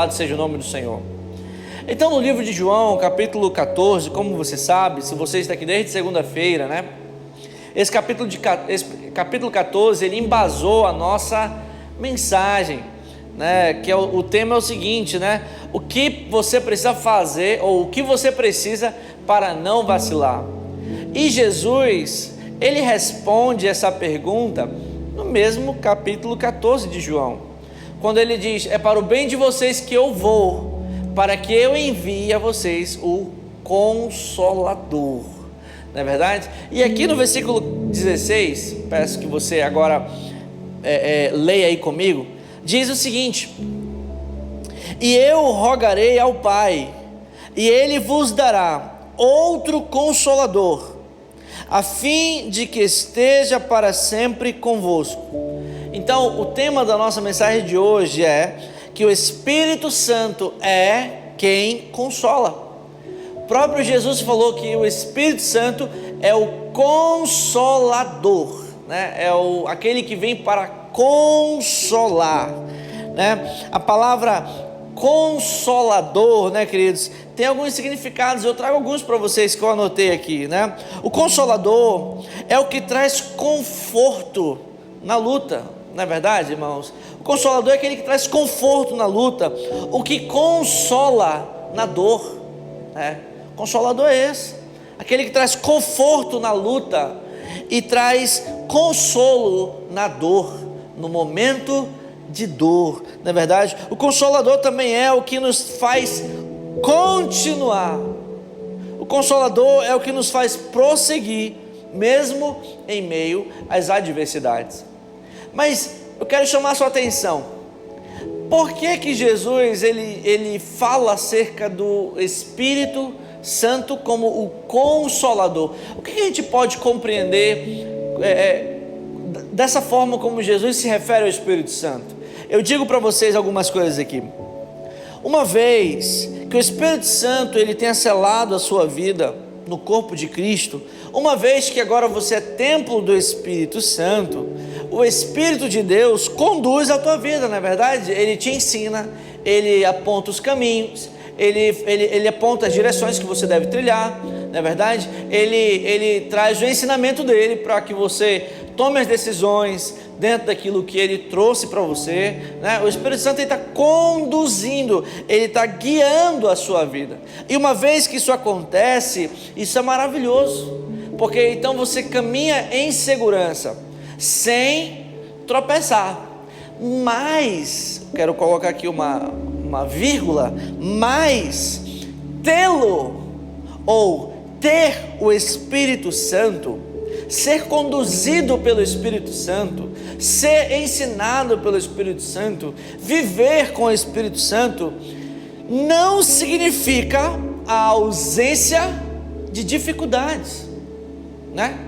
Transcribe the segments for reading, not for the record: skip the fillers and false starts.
Louvado seja o nome do Senhor. Então, no livro de João, capítulo 14, como você sabe, se você está aqui desde segunda-feira, né? Esse capítulo 14, ele embasou a nossa mensagem, né? Que o tema é o seguinte, né? O que você precisa fazer, ou o que você precisa para não vacilar. E Jesus, ele responde essa pergunta no mesmo capítulo 14 de João. Quando ele diz, é para o bem de vocês que eu vou, para que eu envie a vocês o Consolador, não é verdade? E aqui no versículo 16, peço que você agora leia aí comigo, diz o seguinte: e eu rogarei ao Pai, e Ele vos dará outro Consolador, a fim de que esteja para sempre convosco. Então, o tema da nossa mensagem de hoje é que o Espírito Santo é quem consola. O próprio Jesus falou que o Espírito Santo é o Consolador, né? Aquele que vem para consolar, né? A palavra Consolador, né, queridos, tem alguns significados. Eu trago alguns para vocês que eu anotei aqui, né? O Consolador é o que traz conforto na luta. Não é verdade, irmãos? O Consolador é aquele que traz conforto na luta, o que consola na dor, né? O Consolador é esse, aquele que traz conforto na luta e traz consolo na dor, no momento de dor, não é verdade? O Consolador também é o que nos faz continuar. O Consolador é o que nos faz prosseguir, mesmo em meio às adversidades. Mas eu quero chamar a sua atenção. Por que Jesus ele fala acerca do Espírito Santo como o Consolador? O que a gente pode compreender dessa forma como Jesus se refere ao Espírito Santo? Eu digo para vocês algumas coisas aqui. Uma vez que o Espírito Santo ele tenha selado a sua vida no corpo de Cristo, uma vez que agora você é templo do Espírito Santo, o Espírito de Deus conduz a tua vida, não é verdade? Ele te ensina, ele aponta os caminhos, ele aponta as direções que você deve trilhar, não é verdade? Ele traz o ensinamento dele para que você tome as decisões dentro daquilo que ele trouxe para você, né? O Espírito Santo está conduzindo, ele está guiando a sua vida. E uma vez que isso acontece, isso é maravilhoso, porque então você caminha em segurança, sem tropeçar. Mas, quero colocar aqui uma vírgula, mas tê-lo, ou ter o Espírito Santo, ser conduzido pelo Espírito Santo, ser ensinado pelo Espírito Santo, viver com o Espírito Santo, não significa a ausência de dificuldades, né?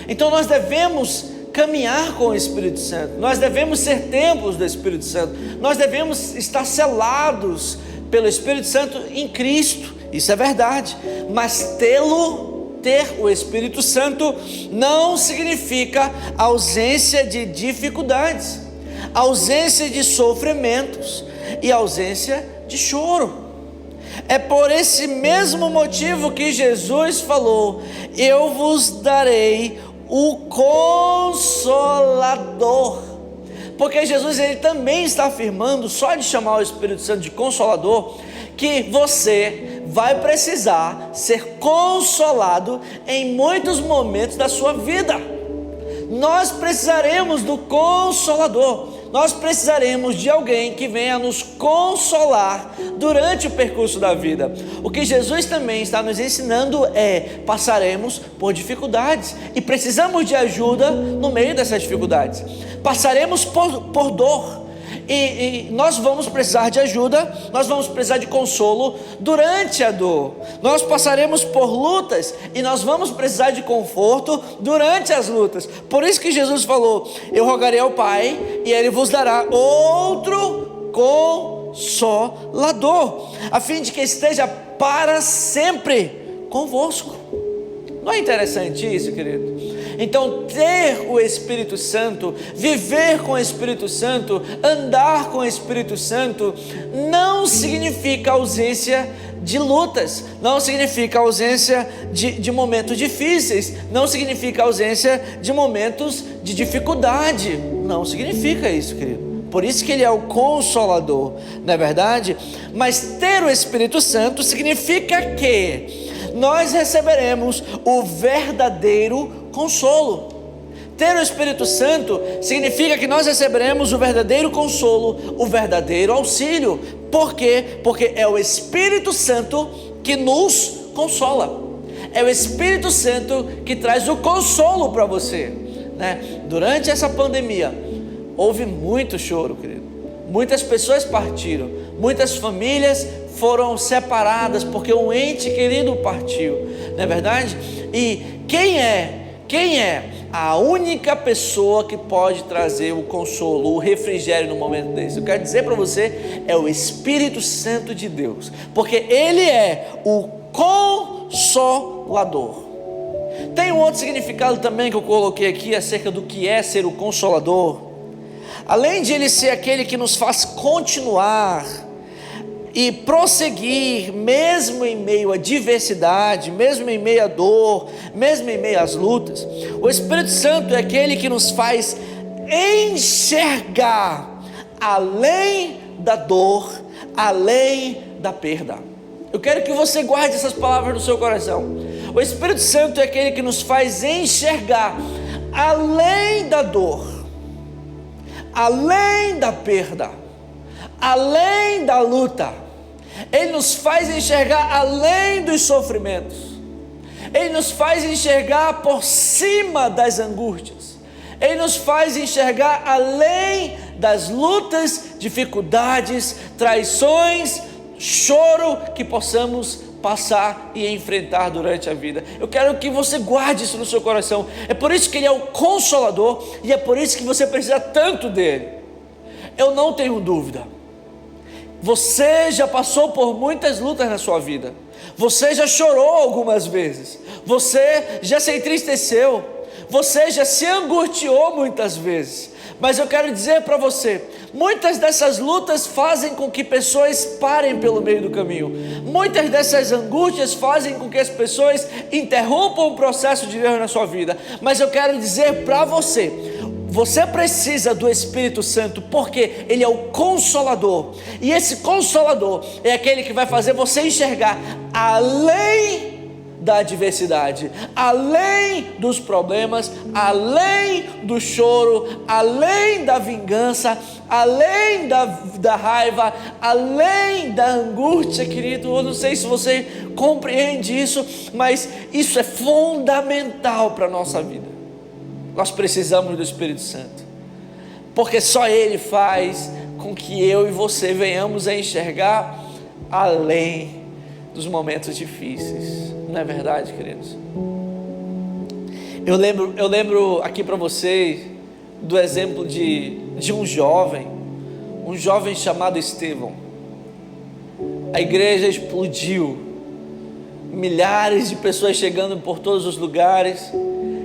Então nós devemos caminhar com o Espírito Santo, nós devemos ser templos do Espírito Santo, nós devemos estar selados pelo Espírito Santo em Cristo, isso é verdade, mas ter o Espírito Santo não significa ausência de dificuldades, ausência de sofrimentos e ausência de choro. É por esse mesmo motivo que Jesus falou: eu vos darei o Consolador, porque Jesus ele também está afirmando, só de chamar o Espírito Santo de Consolador, que você vai precisar ser consolado em muitos momentos da sua vida. Nós precisaremos do Consolador, nós precisaremos de alguém que venha nos consolar durante o percurso da vida. O que Jesus também está nos ensinando passaremos por dificuldades e precisamos de ajuda no meio dessas dificuldades. Passaremos por dor. E nós vamos precisar de ajuda, nós vamos precisar de consolo durante a dor. Nós passaremos por lutas e nós vamos precisar de conforto durante as lutas. Por isso que Jesus falou: eu rogarei ao Pai e Ele vos dará outro Consolador, a fim de que esteja para sempre convosco. Não é interessante isso, querido? Então, ter o Espírito Santo, viver com o Espírito Santo, andar com o Espírito Santo, não significa ausência de lutas, não significa ausência de momentos difíceis, não significa ausência de momentos de dificuldade, não significa isso, querido. Por isso que Ele é o Consolador, não é verdade? Mas ter o Espírito Santo significa que nós receberemos o verdadeiro consolo. Ter o Espírito Santo significa que nós receberemos o verdadeiro consolo, o verdadeiro auxílio. Por quê? Porque é o Espírito Santo que nos consola. É o Espírito Santo que traz o consolo para você, né? Durante essa pandemia, houve muito choro, querido. Muitas pessoas partiram, muitas famílias foram separadas porque um ente querido partiu, não é verdade? E quem é a única pessoa que pode trazer o consolo, o refrigério no momento desse? Eu quero dizer para você, é o Espírito Santo de Deus, porque Ele é o Consolador. Tem um outro significado também que eu coloquei aqui acerca do que é ser o Consolador. Além de Ele ser aquele que nos faz continuar e prosseguir, mesmo em meio à diversidade, mesmo em meio à dor, mesmo em meio às lutas, o Espírito Santo é aquele que nos faz enxergar além da dor, além da perda. Eu quero que você guarde essas palavras no seu coração. O Espírito Santo é aquele que nos faz enxergar além da dor, além da perda, além da luta. Ele nos faz enxergar além dos sofrimentos. Ele nos faz enxergar por cima das angústias. Ele nos faz enxergar além das lutas, dificuldades, traições, choro que possamos passar e enfrentar durante a vida. Eu quero que você guarde isso no seu coração. É por isso que Ele é o Consolador e é por isso que você precisa tanto dEle. Eu não tenho dúvida. Você já passou por muitas lutas na sua vida. Você já chorou algumas vezes. Você já se entristeceu. Você já se angustiou muitas vezes. Mas eu quero dizer para você, muitas dessas lutas fazem com que pessoas parem pelo meio do caminho. Muitas dessas angústias fazem com que as pessoas interrompam o processo de Deus na sua vida. Mas eu quero dizer para você, você precisa do Espírito Santo, porque Ele é o Consolador. E esse Consolador é aquele que vai fazer você enxergar além da adversidade, além dos problemas, além do choro, além da vingança, além da raiva, além da angústia, querido. Eu não sei se você compreende isso, mas isso é fundamental para a nossa vida. Nós precisamos do Espírito Santo, porque só Ele faz com que eu e você venhamos a enxergar além dos momentos difíceis. Não é verdade, queridos? Eu lembro aqui para vocês do exemplo de um jovem chamado Estevão. A igreja explodiu, milhares de pessoas chegando por todos os lugares.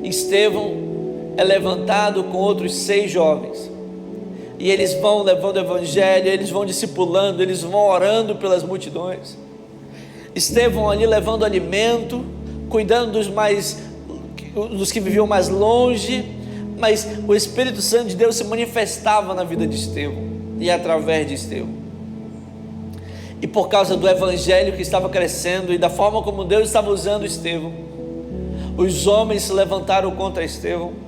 Estevão é levantado com outros 6 jovens, e eles vão levando o evangelho, eles vão discipulando, eles vão orando pelas multidões. Estevão ali levando alimento, cuidando dos que viviam mais longe, mas o Espírito Santo de Deus se manifestava na vida de Estevão e através de Estevão. E por causa do evangelho que estava crescendo e da forma como Deus estava usando Estevão, os homens se levantaram contra Estevão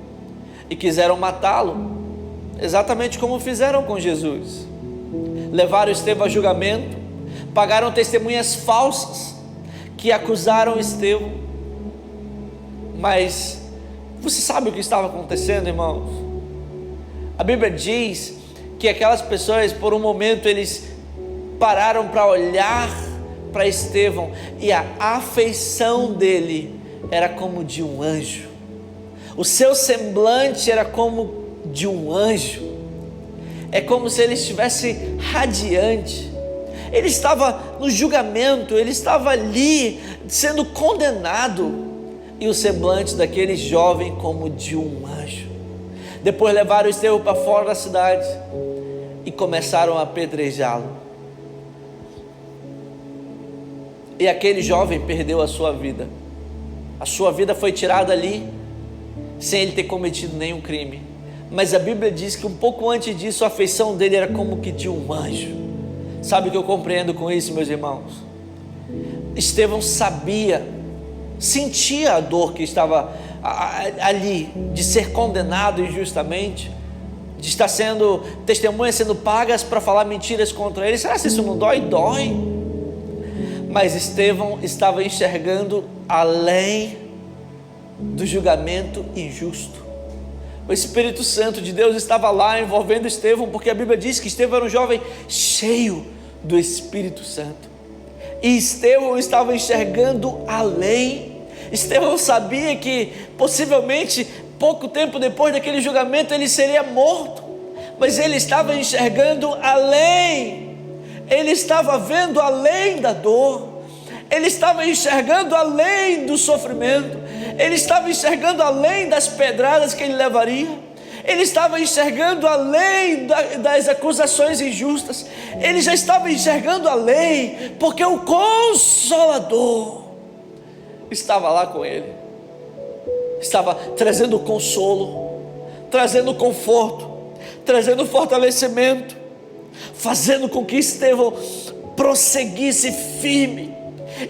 e quiseram matá-lo, exatamente como fizeram com Jesus. Levaram Estevão a julgamento, pagaram testemunhas falsas que acusaram Estevão. Mas você sabe o que estava acontecendo, irmãos? A Bíblia diz que aquelas pessoas, por um momento, eles pararam para olhar para Estevão, e a afeição dele era como de um anjo. O seu semblante era como de um anjo. É como se ele estivesse radiante. Ele estava no julgamento, ele estava ali sendo condenado, e o semblante daquele jovem como de um anjo. Depois levaram Estevão para fora da cidade e começaram a apedrejá-lo. E aquele jovem perdeu a sua vida. A sua vida foi tirada ali, sem ele ter cometido nenhum crime. Mas a Bíblia diz que um pouco antes disso, a feição dele era como que de um anjo. Sabe o que eu compreendo com isso, meus irmãos? Estevão sabia, sentia a dor que estava ali, de ser condenado injustamente, de estar sendo testemunhas sendo pagas para falar mentiras contra ele. Será que isso não dói? Dói. Mas Estevão estava enxergando além do julgamento injusto. O Espírito Santo de Deus estava lá envolvendo Estevão, porque a Bíblia diz que Estevão era um jovem cheio do Espírito Santo. E Estevão estava enxergando além. Estevão sabia que possivelmente pouco tempo depois daquele julgamento ele seria morto, mas ele estava enxergando além. Ele estava vendo além da dor, ele estava enxergando além do sofrimento, ele estava enxergando além das pedradas que ele levaria, ele estava enxergando além das acusações injustas, ele já estava enxergando além, porque o Consolador estava lá com ele, estava trazendo consolo, trazendo conforto, trazendo fortalecimento, fazendo com que Estevão prosseguisse firme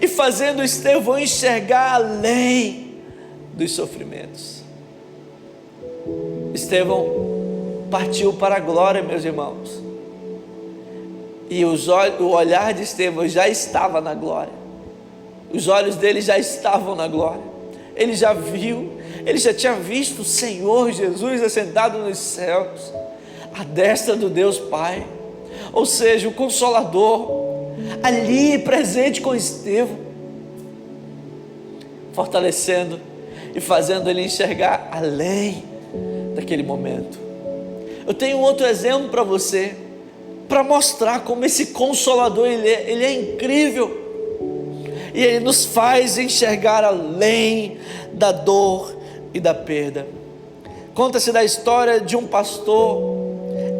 e fazendo Estevão enxergar além dos sofrimentos. Estevão partiu para a glória, meus irmãos, e o olhar de Estevão já estava na glória, os olhos dele já estavam na glória, ele já viu, ele já tinha visto o Senhor Jesus assentado nos céus, à destra do Deus Pai, ou seja, o Consolador ali presente com Estevão, fortalecendo e fazendo ele enxergar além daquele momento. Eu tenho outro exemplo para você, para mostrar como esse Consolador ele é incrível, e ele nos faz enxergar além da dor e da perda. Conta-se da história de um pastor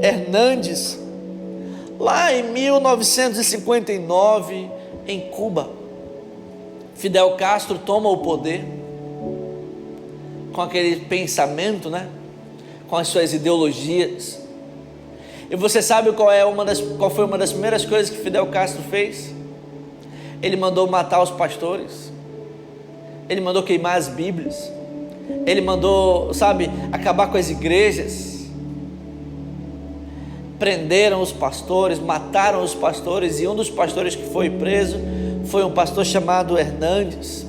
Hernandes, lá em 1959, em Cuba. Fidel Castro toma o poder com aquele pensamento, com as suas ideologias. E você sabe qual foi uma das primeiras coisas que Fidel Castro fez? Ele mandou matar os pastores, ele mandou queimar as Bíblias, ele mandou, acabar com as igrejas. Prenderam os pastores, mataram os pastores, e um dos pastores que foi preso foi um pastor chamado Hernandes.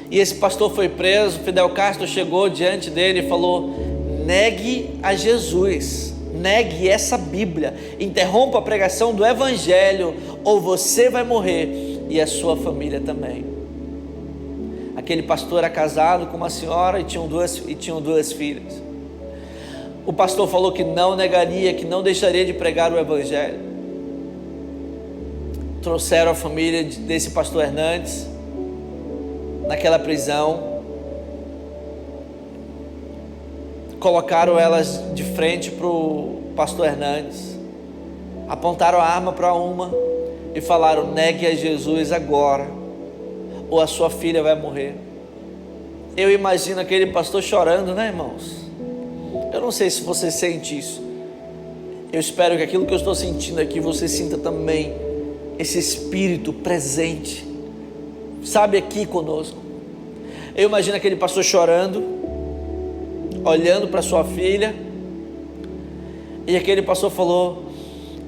E esse pastor foi preso. Fidel Castro chegou diante dele e falou: negue a Jesus, negue essa Bíblia, interrompa a pregação do Evangelho, ou você vai morrer e a sua família também. Aquele pastor era casado com uma senhora e tinham duas filhas. O pastor falou que não negaria, que não deixaria de pregar o Evangelho. Trouxeram a família desse pastor Hernandes naquela prisão, colocaram elas de frente para o pastor Hernandes, apontaram a arma para uma e falaram: negue a Jesus agora, ou a sua filha vai morrer. Eu imagino aquele pastor chorando, irmãos? Eu não sei se você sente isso. Eu espero que aquilo que eu estou sentindo aqui, você sinta também esse Espírito presente, aqui conosco. Eu imagino aquele pastor chorando, olhando para sua filha, e aquele pastor falou: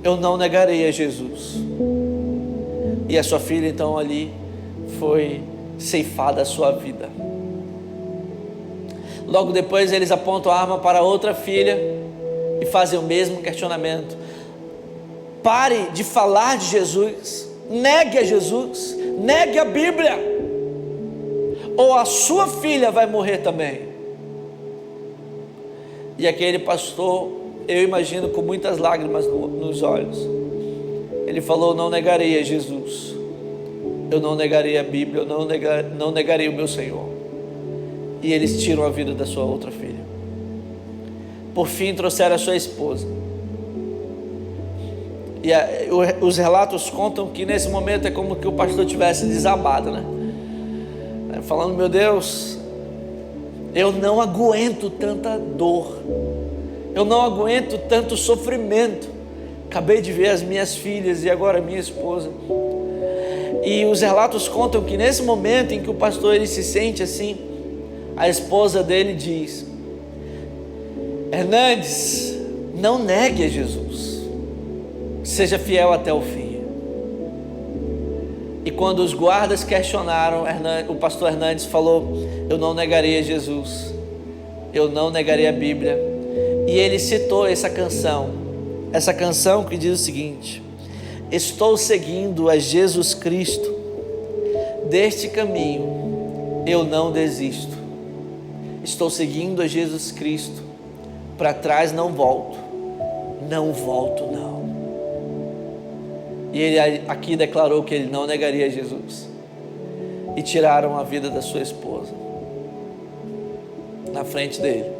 eu não negarei a Jesus. E a sua filha então ali foi ceifada a sua vida. Logo depois eles apontam a arma para outra filha e fazem o mesmo questionamento: pare de falar de Jesus, negue a Jesus, negue a Bíblia, ou a sua filha vai morrer também. E aquele pastor, eu imagino com muitas lágrimas nos olhos, ele falou: não negarei a Jesus, eu não negarei a Bíblia, eu não negarei o meu Senhor. E eles tiram a vida da sua outra filha. Por fim, trouxeram a sua esposa. E os relatos contam que nesse momento é como que o pastor tivesse desabado, né? Falando, meu Deus, eu não aguento tanta dor, eu não aguento tanto sofrimento. Acabei de ver as minhas filhas e agora a minha esposa. E os relatos contam que nesse momento em que o pastor ele se sente assim, a esposa dele diz: Hernandes, não negue a Jesus, seja fiel até o fim. E quando os guardas questionaram, o pastor Hernandes falou: eu não negarei a Jesus, eu não negarei a Bíblia. E ele citou essa canção que diz o seguinte: estou seguindo a Jesus Cristo, deste caminho eu não desisto. Estou seguindo a Jesus Cristo, para trás não volto, não volto não. E ele aqui declarou que ele não negaria Jesus. E tiraram a vida da sua esposa na frente dele.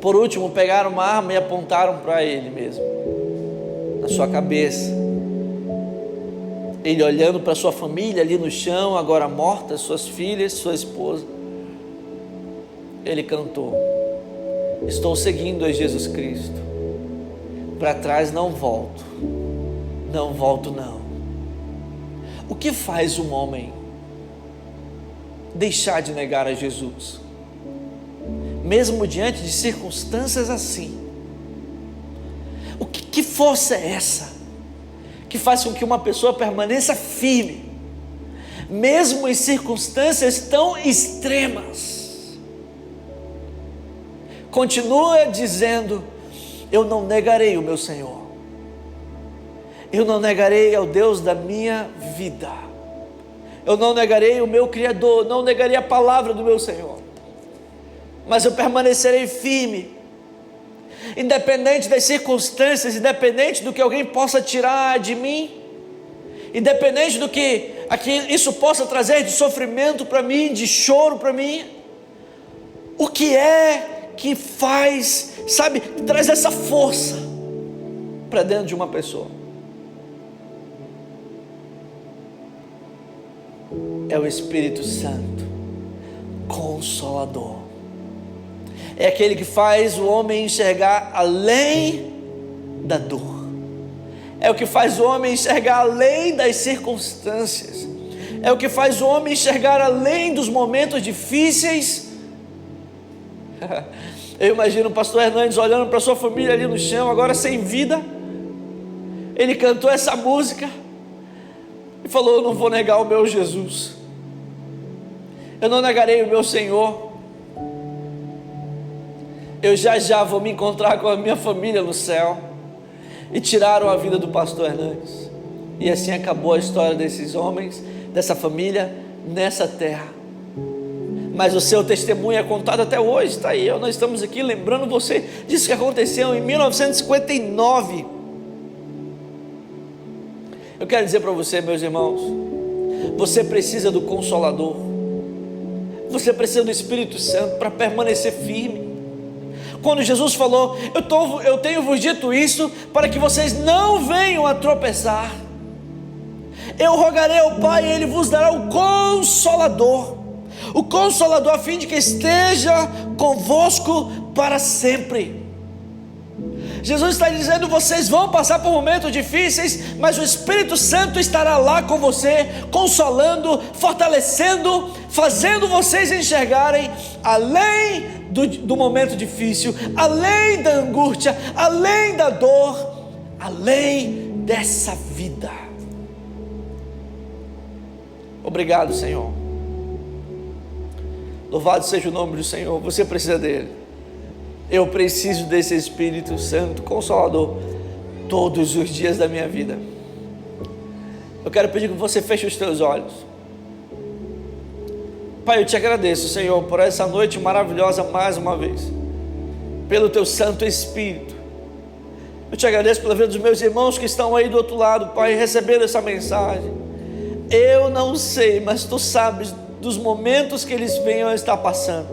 Por último, pegaram uma arma e apontaram para ele mesmo, na sua cabeça. Ele olhando para sua família ali no chão, agora morta, suas filhas, sua esposa. Ele cantou: estou seguindo a Jesus Cristo, para trás não volto, não volto não. O que faz um homem deixar de negar a Jesus, mesmo diante de circunstâncias assim? Que força é essa que faz com que uma pessoa permaneça firme, mesmo em circunstâncias tão extremas? Continua dizendo: eu não negarei o meu Senhor, eu não negarei ao Deus da minha vida, eu não negarei o meu Criador, não negarei a palavra do meu Senhor, mas eu permanecerei firme, independente das circunstâncias, independente do que alguém possa tirar de mim, independente do que isso possa trazer de sofrimento para mim, de choro para mim. O que é que faz, sabe, traz essa força para dentro de uma pessoa? É o Espírito Santo, Consolador. É aquele que faz o homem enxergar além da dor. É o que faz o homem enxergar além das circunstâncias. É o que faz o homem enxergar além dos momentos difíceis. Eu imagino o pastor Hernandes olhando para sua família ali no chão, agora sem vida. Ele cantou essa música e falou: eu não vou negar o meu Jesus, eu não negarei o meu Senhor. Eu já vou me encontrar com a minha família no céu. E tiraram a vida do pastor Hernandes. E assim acabou a história desses homens, dessa família, nessa terra. Mas o seu testemunho é contado até hoje, está aí. Nós estamos aqui lembrando você disso que aconteceu em 1959. Eu quero dizer para você, meus irmãos, você precisa do Consolador, você precisa do Espírito Santo para permanecer firme. Quando Jesus falou: eu tenho vos dito isso para que vocês não venham a tropeçar, eu rogarei ao Pai e Ele vos dará o Consolador, a fim de que esteja convosco para sempre. Jesus está dizendo: vocês vão passar por momentos difíceis, mas o Espírito Santo estará lá com você, consolando, fortalecendo, fazendo vocês enxergarem além do momento difícil, além da angústia, além da dor, além dessa vida. Obrigado, Senhor. Louvado seja o nome do Senhor. Você precisa dele. Eu preciso desse Espírito Santo Consolador todos os dias da minha vida. Eu quero pedir que você feche os teus olhos. Pai, eu te agradeço, Senhor, por essa noite maravilhosa mais uma vez, pelo teu Santo Espírito. Eu te agradeço pela vida dos meus irmãos que estão aí do outro lado, Pai, recebendo essa mensagem. Eu não sei, mas Tu sabes dos momentos que eles venham a estar passando.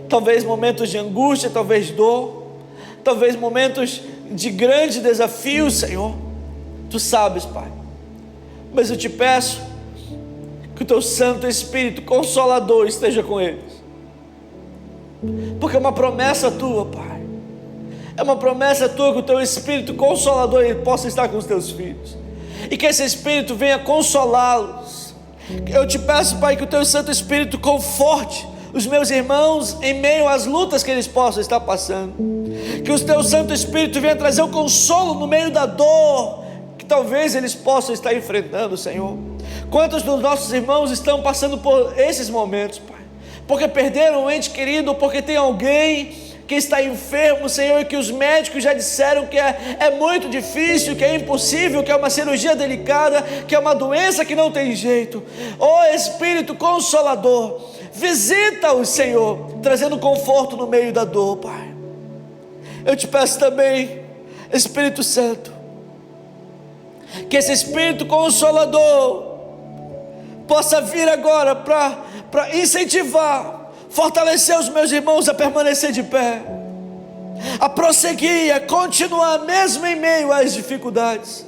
Talvez momentos de angústia, talvez dor, talvez momentos de grande desafio, Senhor. Tu sabes, Pai. Mas eu te peço que o Teu Santo Espírito Consolador esteja com eles, porque é uma promessa Tua, Pai. É uma promessa Tua que o Teu Espírito Consolador ele possa estar com os Teus filhos, e que esse Espírito venha consolá-los. Eu te peço, Pai, que o Teu Santo Espírito conforte os meus irmãos em meio às lutas que eles possam estar passando, que o Teu Santo Espírito venha trazer o consolo no meio da dor que talvez eles possam estar enfrentando, Senhor. Quantos dos nossos irmãos estão passando por esses momentos, Pai, porque perderam um ente querido, porque tem alguém que está enfermo, Senhor, e que os médicos já disseram que é muito difícil, que é impossível, que é uma cirurgia delicada, que é uma doença que não tem jeito. Ó Espírito Consolador, visita-os, Senhor, trazendo conforto no meio da dor, Pai. Eu te peço também, Espírito Santo, que esse Espírito Consolador possa vir agora para incentivar, fortalecer os meus irmãos a permanecer de pé, a prosseguir, a continuar, mesmo em meio às dificuldades,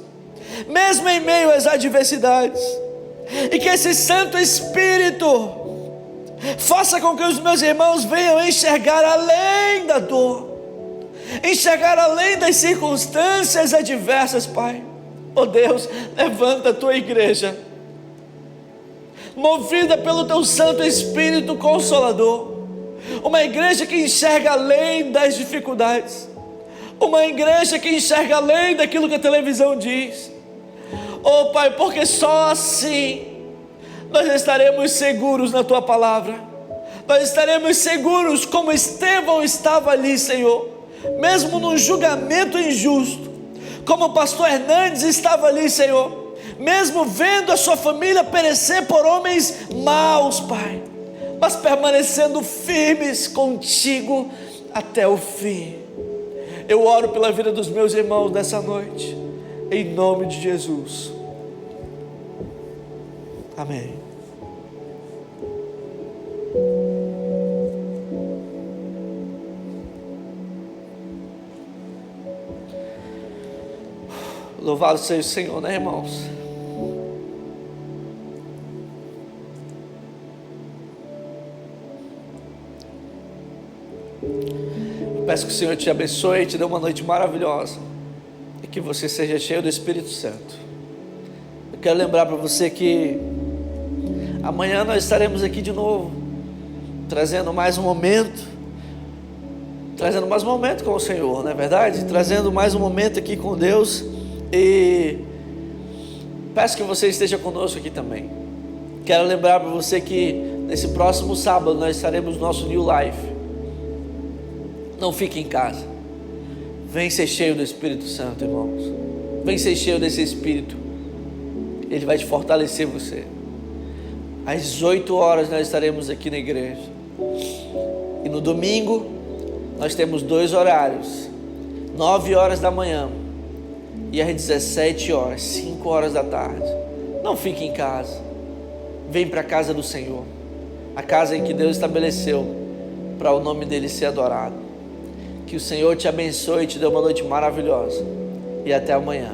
mesmo em meio às adversidades, e que esse Santo Espírito faça com que os meus irmãos venham enxergar além da dor, enxergar além das circunstâncias adversas, Pai. Oh Deus, levanta a Tua igreja, movida pelo Teu Santo Espírito Consolador, uma igreja que enxerga além das dificuldades, uma igreja que enxerga além daquilo que a televisão diz. Oh Pai, porque só assim nós estaremos seguros na Tua palavra, nós estaremos seguros como Estevão estava ali, Senhor, mesmo num julgamento injusto, como o pastor Hernandes estava ali, Senhor, mesmo vendo a sua família perecer por homens maus, Pai, mas permanecendo firmes contigo até o fim. Eu oro pela vida dos meus irmãos nessa noite, em nome de Jesus, amém. Louvado seja o Senhor, né, irmãos? Eu peço que o Senhor te abençoe e te dê uma noite maravilhosa, e que você seja cheio do Espírito Santo. Eu quero lembrar para você que amanhã nós estaremos aqui de novo, trazendo mais um momento com o Senhor, não é verdade? Trazendo mais um momento aqui com Deus, e peço que você esteja conosco aqui também. Quero lembrar para você que nesse próximo sábado nós estaremos no nosso New Life. Não fique em casa, vem ser cheio do Espírito Santo, irmãos, vem ser cheio desse Espírito, ele vai te fortalecer você. Às 8 horas nós estaremos aqui na igreja, e no domingo nós temos 2 horários, 9 horas da manhã e às 17 horas, 5 horas da tarde. Não fique em casa, vem para a casa do Senhor, a casa em que Deus estabeleceu para o nome dele ser adorado. Que o Senhor te abençoe e te dê uma noite maravilhosa, e até amanhã.